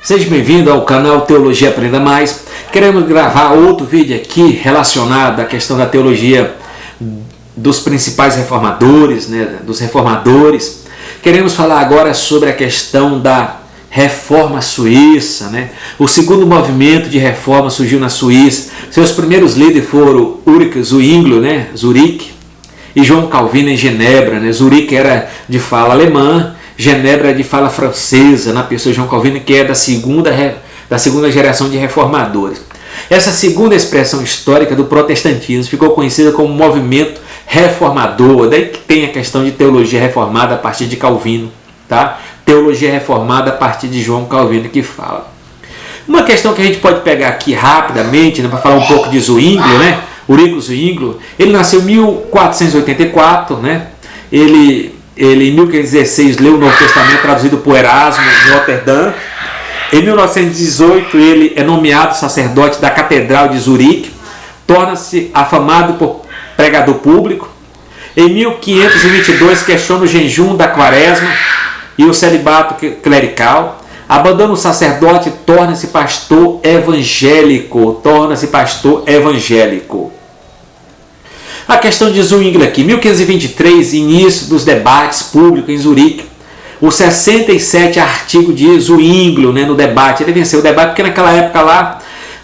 Seja bem-vindo ao canal Teologia Aprenda Mais. Queremos gravar outro vídeo aqui relacionado à questão da teologia dos principais reformadores, dos reformadores. Queremos falar agora sobre a questão da reforma suíça. O segundo movimento de reforma surgiu na Suíça. Seus primeiros líderes foram Ulrich Zwinglio, Zurique, e João Calvino em Genebra. Zurique era de fala alemã, Genebra é de fala francesa, na pessoa de João Calvino, que é da segunda geração de reformadores. Essa segunda expressão histórica do protestantismo ficou conhecida como movimento reformador, daí que tem a questão de teologia reformada a partir de Calvino, tá? Teologia reformada a partir de João Calvino que fala. Uma questão que a gente pode pegar aqui rapidamente, para falar um pouco de Zwinglio, Ulrich Zwinglio, ele nasceu em 1484, ele em 1516 leu o Novo Testamento traduzido por Erasmo em Roterdã. Em 1918 ele é nomeado sacerdote da Catedral de Zurique, torna-se afamado por pregador público. Em 1522 questiona o jejum da quaresma e o celibato clerical. Abandona o sacerdote e torna-se pastor evangélico. A questão de Zwinglio aqui, 1523, início dos debates públicos em Zurique. Os 67 artigos de Zwinglio no debate. Ele venceu o debate porque naquela época lá,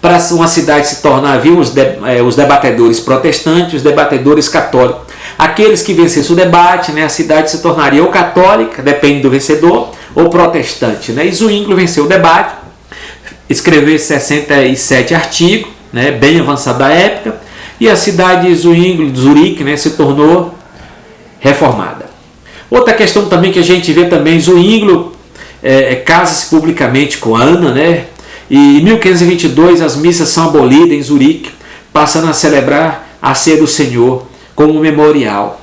para uma cidade se tornar, haviam os debatedores protestantes e os debatedores católicos. Aqueles que vencessem o debate, a cidade se tornaria ou católica, depende do vencedor, ou protestante. E Zwinglio venceu o debate, escreveu 67 artigos, bem avançado da época, e a cidade de Zurique, se tornou reformada. Outra questão também que a gente vê também, Zwinglio casa-se publicamente com Ana, e em 1522 as missas são abolidas em Zurique, passando a celebrar a ceia do Senhor como memorial.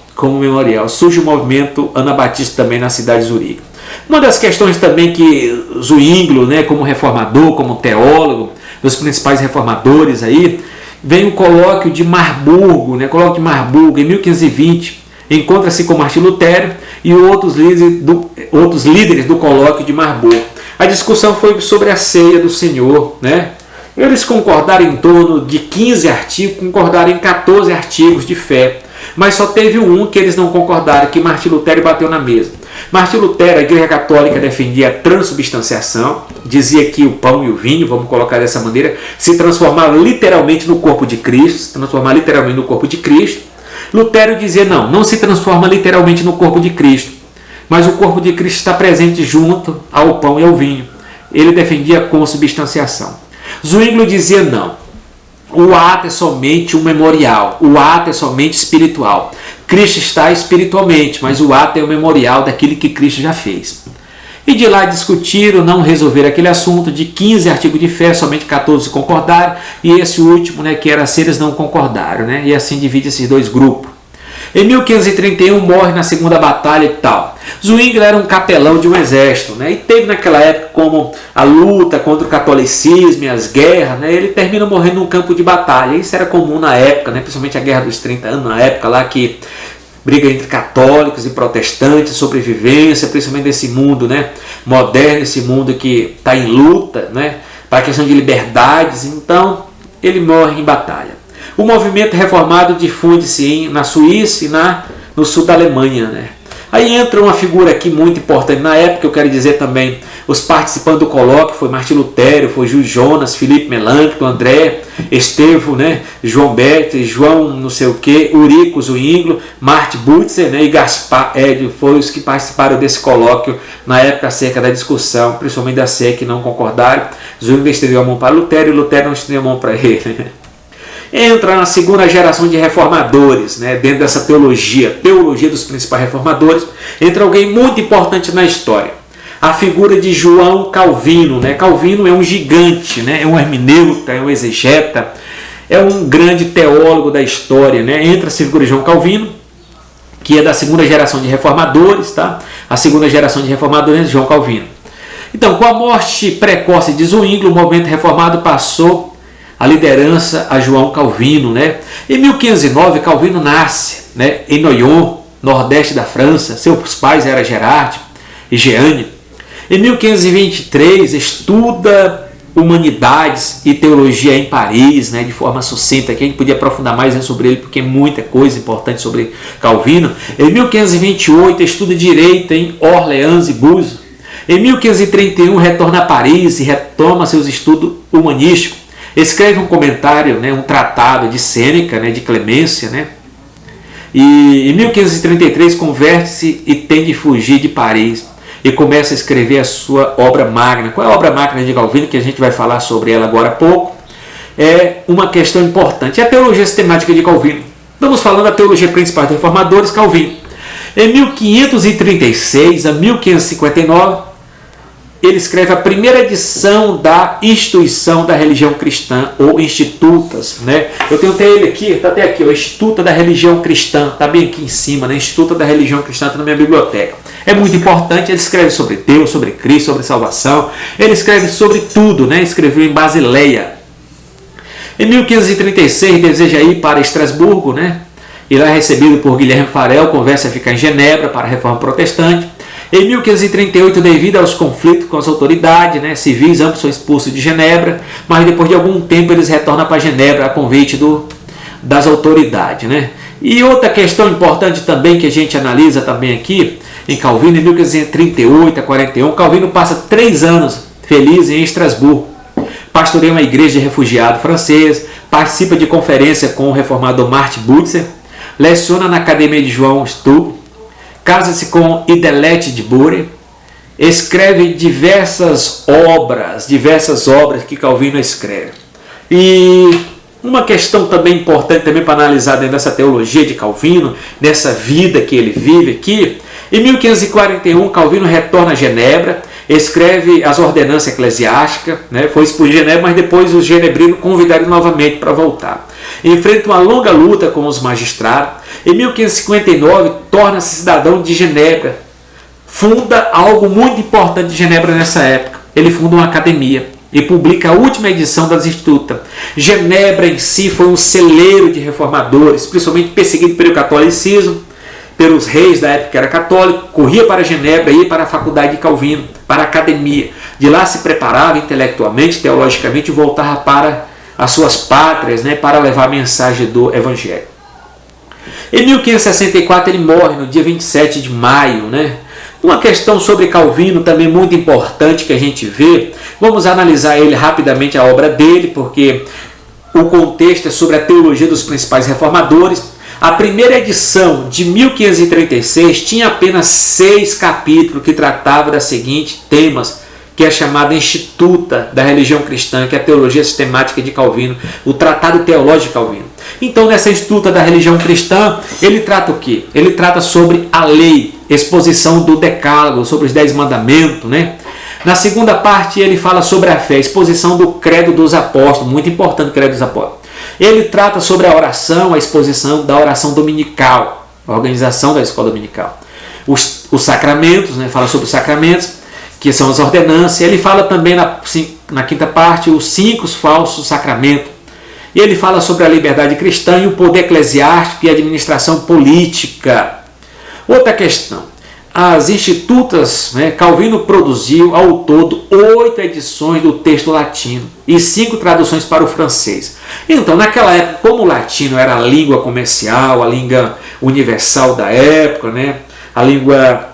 Surge o movimento anabatista também na cidade de Zurique. Uma das questões também que Zwinglio, como reformador, como teólogo, dos principais reformadores aí, vem o colóquio de Marburgo, em 1520, encontra-se com Martim Lutero e outros líderes do colóquio de Marburgo. A discussão foi sobre a ceia do Senhor, Eles concordaram em torno de 15 artigos, concordaram em 14 artigos de fé, mas só teve um que eles não concordaram, que Martim Lutero bateu na mesa. Martim Lutero, a Igreja Católica, defendia a transubstanciação, dizia que o pão e o vinho, vamos colocar dessa maneira, se transformavam literalmente no corpo de Cristo, Lutero dizia não se transforma literalmente no corpo de Cristo, mas o corpo de Cristo está presente junto ao pão e ao vinho. Ele defendia a consubstanciação. Zwinglio dizia não. O ato é somente um memorial, o ato é somente espiritual. Cristo está espiritualmente, mas o ato é o memorial daquilo que Cristo já fez. E de lá discutiram, não resolveram aquele assunto. De 15 artigos de fé, somente 14 concordaram, e esse último, que era se eles não concordaram, e assim divide esses dois grupos. Em 1531 morre na segunda batalha e tal. Zwinglio era um capelão de um exército, e teve naquela época como a luta contra o catolicismo e as guerras, ele termina morrendo num campo de batalha. Isso era comum na época, principalmente a Guerra dos 30 anos, na época lá que briga entre católicos e protestantes, sobrevivência, principalmente desse mundo moderno, esse mundo que está em luta, para a questão de liberdades. Então ele morre em batalha. O movimento reformado difunde-se na Suíça e no sul da Alemanha. Aí entra uma figura aqui muito importante na época, eu quero dizer também, os participantes do colóquio foi Martim Lutero, foi Jules Jonas, Filipe Melanchthon, André, Estevão, João Bert, João não sei o que, Ulrich Zwinglio, Martin Butzer e Gaspar Ed, foram os que participaram desse colóquio na época acerca da discussão, principalmente da ceia, que não concordaram. Zwinglio estendeu a mão para Lutero e Lutero não estendeu a mão para ele. Entra na segunda geração de reformadores, dentro dessa teologia dos principais reformadores, entra alguém muito importante na história, a figura de João Calvino. Calvino é um gigante, é um hermeneuta, é um exegeta, é um grande teólogo da história. Entra a figura de João Calvino, que é da segunda geração de reformadores, a segunda geração de reformadores é de João Calvino. Então, com a morte precoce de Zwinglio, o movimento reformado passou a liderança a João Calvino. Em 1509, Calvino nasce em Noyon, nordeste da França. Seus pais eram Gerard e Jeanne. Em 1523, estuda Humanidades e Teologia em Paris, né, de forma sucinta, que a gente podia aprofundar mais sobre ele, porque é muita coisa importante sobre Calvino. Em 1528, estuda Direito em Orleans e Buzo. Em 1531, retorna a Paris e retoma seus estudos humanísticos. Escreve um comentário, né, um tratado de Sêneca, né, de Clemência, né? E em 1533 converte-se e tem de fugir de Paris e começa a escrever a sua obra magna. Qual é a obra magna de Calvino, que a gente vai falar sobre ela agora há pouco? É uma questão importante. É a teologia sistemática de Calvino. Estamos falando da teologia principal dos reformadores, Calvino. Em 1536 a 1559, ele escreve a primeira edição da Instituição da Religião Cristã, ou Institutas, né? Eu tenho até ele aqui, está até aqui, o Instituta da Religião Cristã, está bem aqui em cima, né? Instituta da Religião Cristã, está na minha biblioteca. É muito importante, ele escreve sobre Deus, sobre Cristo, sobre salvação, ele escreve sobre tudo, né? Escreveu em Basileia. Em 1536 deseja ir para Estrasburgo, né? E lá é recebido por Guilherme Farel, conversa a ficar em Genebra para a Reforma Protestante. Em 1538, devido aos conflitos com as autoridades, né, civis, ambos são expulsos de Genebra, mas depois de algum tempo eles retornam para Genebra a convite das autoridades, né? E outra questão importante também que a gente analisa também aqui, em Calvino, em 1538 a 41, Calvino passa 3 anos feliz em Estrasburgo. Pastoreia uma igreja de refugiado francês, participa de conferência com o reformador Martin Butzer, leciona na Academia de João Stub, casa-se com Idelete de Bure, escreve diversas obras que Calvino escreve. E uma questão também importante também para analisar dentro dessa teologia de Calvino, nessa vida que ele vive aqui, em 1541 Calvino retorna a Genebra, escreve as ordenanças eclesiásticas, né? Foi expulso de Genebra, mas depois os genebrinos convidaram novamente para voltar. Enfrenta uma longa luta com os magistrados. Em 1559 torna-se cidadão de Genebra. Funda algo muito importante de Genebra nessa época. Ele funda uma academia e publica a última edição das Institutas. Genebra em si foi um celeiro de reformadores, principalmente perseguido pelo catolicismo, pelos reis da época que era católico, corria para Genebra, ia para a faculdade de Calvino, para a academia. De lá se preparava intelectualmente, teologicamente, e voltava para as suas pátrias, né, para levar a mensagem do Evangelho. Em 1564 ele morre no dia 27 de maio, né? Uma questão sobre Calvino também muito importante que a gente vê. Vamos analisar ele rapidamente, a obra dele, porque o contexto é sobre a teologia dos principais reformadores. A primeira edição de 1536 tinha apenas 6 capítulos que tratavam da seguinte temas, que é chamada Instituta da Religião Cristã, que é a teologia sistemática de Calvino, o Tratado Teológico de Calvino. Então, nessa Instituta da Religião Cristã, ele trata o quê? Ele trata sobre a lei, exposição do Decálogo, sobre os 10 mandamentos, né? Na segunda parte, ele fala sobre a fé, exposição do Credo dos Apóstolos, muito importante o Credo dos Apóstolos. Ele trata sobre a oração, a exposição da oração dominical, a organização da escola dominical. Os sacramentos, né? Fala sobre os sacramentos, que são as ordenanças. Ele fala também na quinta parte os 5 falsos sacramentos. E ele fala sobre a liberdade cristã e o poder eclesiástico e a administração política. Outra questão, as Institutas, né? Calvino produziu ao todo 8 edições do texto latino e 5 traduções para o francês. Então, naquela época, como o latino era a língua comercial, a língua universal da época, né? A língua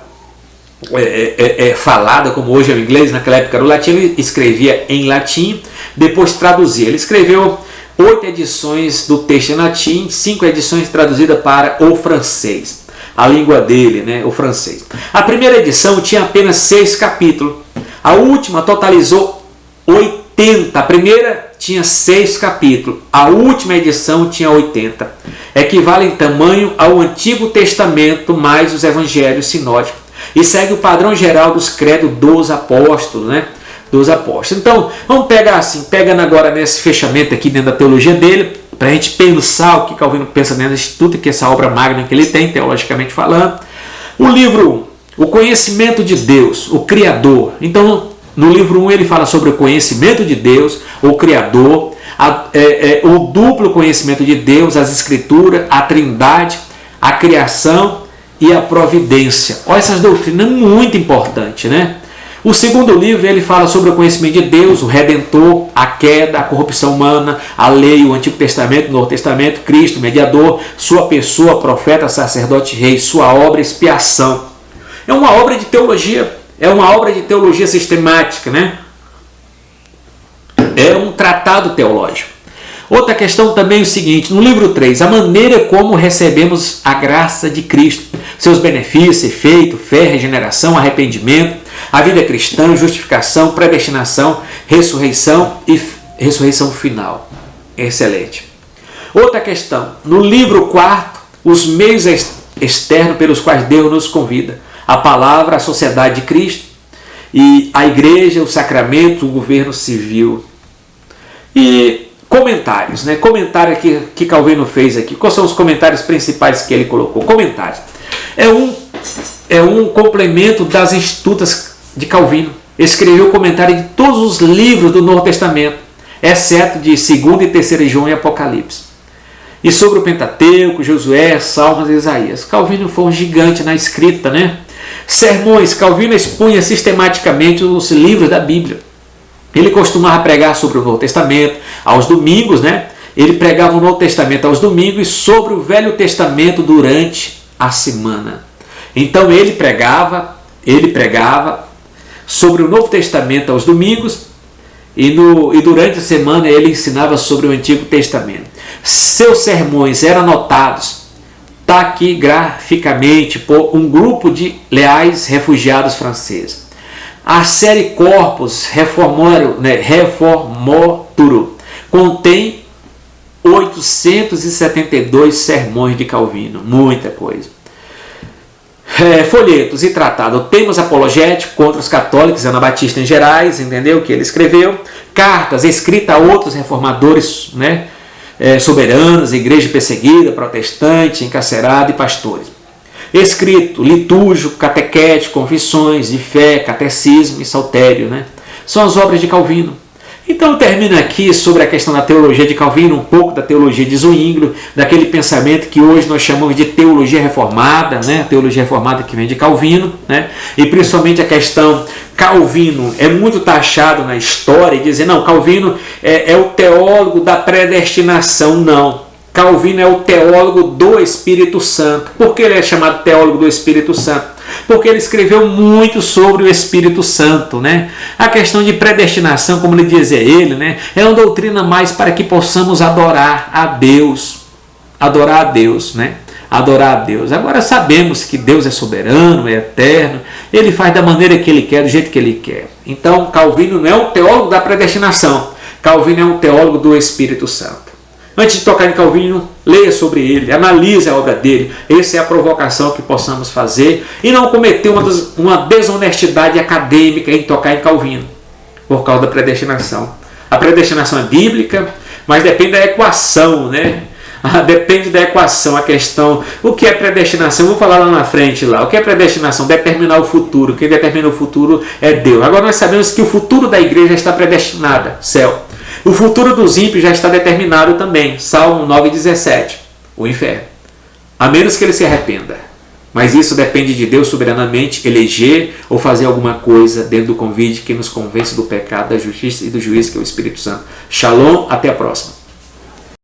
falada, como hoje é o inglês, naquela época era o latino, ele escrevia em latim, depois traduzia. Ele escreveu 8 edições do texto em latim, 5 edições traduzidas para o francês, a língua dele, né, o francês. A primeira edição tinha apenas 6 capítulos, a última totalizou 80. A primeira tinha 6 capítulos, a última edição tinha 80. Equivale em tamanho ao Antigo Testamento mais os Evangelhos sinóticos e segue o padrão geral dos credos dos apóstolos, né? Dos apóstolos. Então, vamos pegar assim, pegando agora nesse fechamento aqui dentro da teologia dele, para a gente pensar o que Calvino pensa dentro do Instituto, que é essa obra magna que ele tem, teologicamente falando. O livro, o conhecimento de Deus, o Criador. Então, no livro 1 ele fala sobre o conhecimento de Deus, o Criador, o duplo conhecimento de Deus, as Escrituras, a Trindade, a criação e a providência. Olha, essas doutrinas muito importantes, né? O segundo livro ele fala sobre o conhecimento de Deus, o Redentor, a queda, a corrupção humana, a lei, o Antigo Testamento, o Novo Testamento, Cristo, mediador, sua pessoa, profeta, sacerdote, rei, sua obra, expiação. É uma obra de teologia, é uma obra de teologia sistemática, né? É um tratado teológico. Outra questão também é o seguinte, no livro 3, a maneira como recebemos a graça de Cristo, seus benefícios, efeito, fé, regeneração, arrependimento, a vida cristã, justificação, predestinação, ressurreição e ressurreição final. Excelente. Outra questão, no livro 4, os meios externos pelos quais Deus nos convida, a palavra, a sociedade de Cristo, e a igreja, o sacramento, o governo civil. E comentários, né? Comentário que Calvino fez aqui. Quais são os comentários principais que ele colocou? Comentários. É um complemento das Institutas de Calvino. Escreveu comentário de todos os livros do Novo Testamento, exceto de 2º e 3º João e Apocalipse. E sobre o Pentateuco, Josué, Salmos e Isaías. Calvino foi um gigante na escrita, né? Sermões. Calvino expunha sistematicamente os livros da Bíblia. Ele costumava pregar sobre o Novo Testamento aos domingos, né? Ele pregava o Novo Testamento aos domingos e sobre o Velho Testamento durante a semana. Então ele pregava sobre o Novo Testamento aos domingos e durante a semana ele ensinava sobre o Antigo Testamento. Seus sermões eram anotados taquigraficamente por um grupo de leais refugiados franceses. A série Corpus Reformatorum contém 872 sermões de Calvino, muita coisa. Folhetos e tratados, temas apologéticos contra os católicos, anabatistas em gerais, entendeu? Que ele escreveu. Cartas escritas a outros reformadores, né? Soberanos, igreja perseguida, protestante, encarcerada e pastores. Escrito, litúrgico, catequético, confissões de fé, catecismo e saltério, né? São as obras de Calvino. Então eu termino aqui sobre a questão da teologia de Calvino, um pouco da teologia de Zwinglio, daquele pensamento que hoje nós chamamos de teologia reformada, né? A teologia reformada que vem de Calvino, né? E principalmente a questão Calvino é muito taxado na história e dizer, não, Calvino é o teólogo da predestinação, não. Calvino é o teólogo do Espírito Santo. Por que ele é chamado teólogo do Espírito Santo? Porque ele escreveu muito sobre o Espírito Santo, né? A questão de predestinação, como ele dizia ele, né? É uma doutrina mais para que possamos adorar a Deus. Adorar a Deus, né? Adorar a Deus. Agora sabemos que Deus é soberano, é eterno. Ele faz da maneira que ele quer, do jeito que ele quer. Então Calvino não é um teólogo da predestinação. Calvino é um teólogo do Espírito Santo. Antes de tocar em Calvino, leia sobre ele, analise a obra dele. Essa é a provocação que possamos fazer e não cometer uma desonestidade acadêmica em tocar em Calvino, por causa da predestinação. A predestinação é bíblica, mas depende da equação, né? Depende da equação, a questão. O que é predestinação? Vou falar lá na frente. O que é predestinação? Determinar o futuro. Quem determina o futuro é Deus. Agora nós sabemos que o futuro da igreja está predestinado, céu. O futuro dos ímpios já está determinado também. Salmo 9,17. O inferno. A menos que ele se arrependa. Mas isso depende de Deus soberanamente eleger ou fazer alguma coisa dentro do convite que nos convence do pecado, da justiça e do juízo, que é o Espírito Santo. Shalom, até a próxima.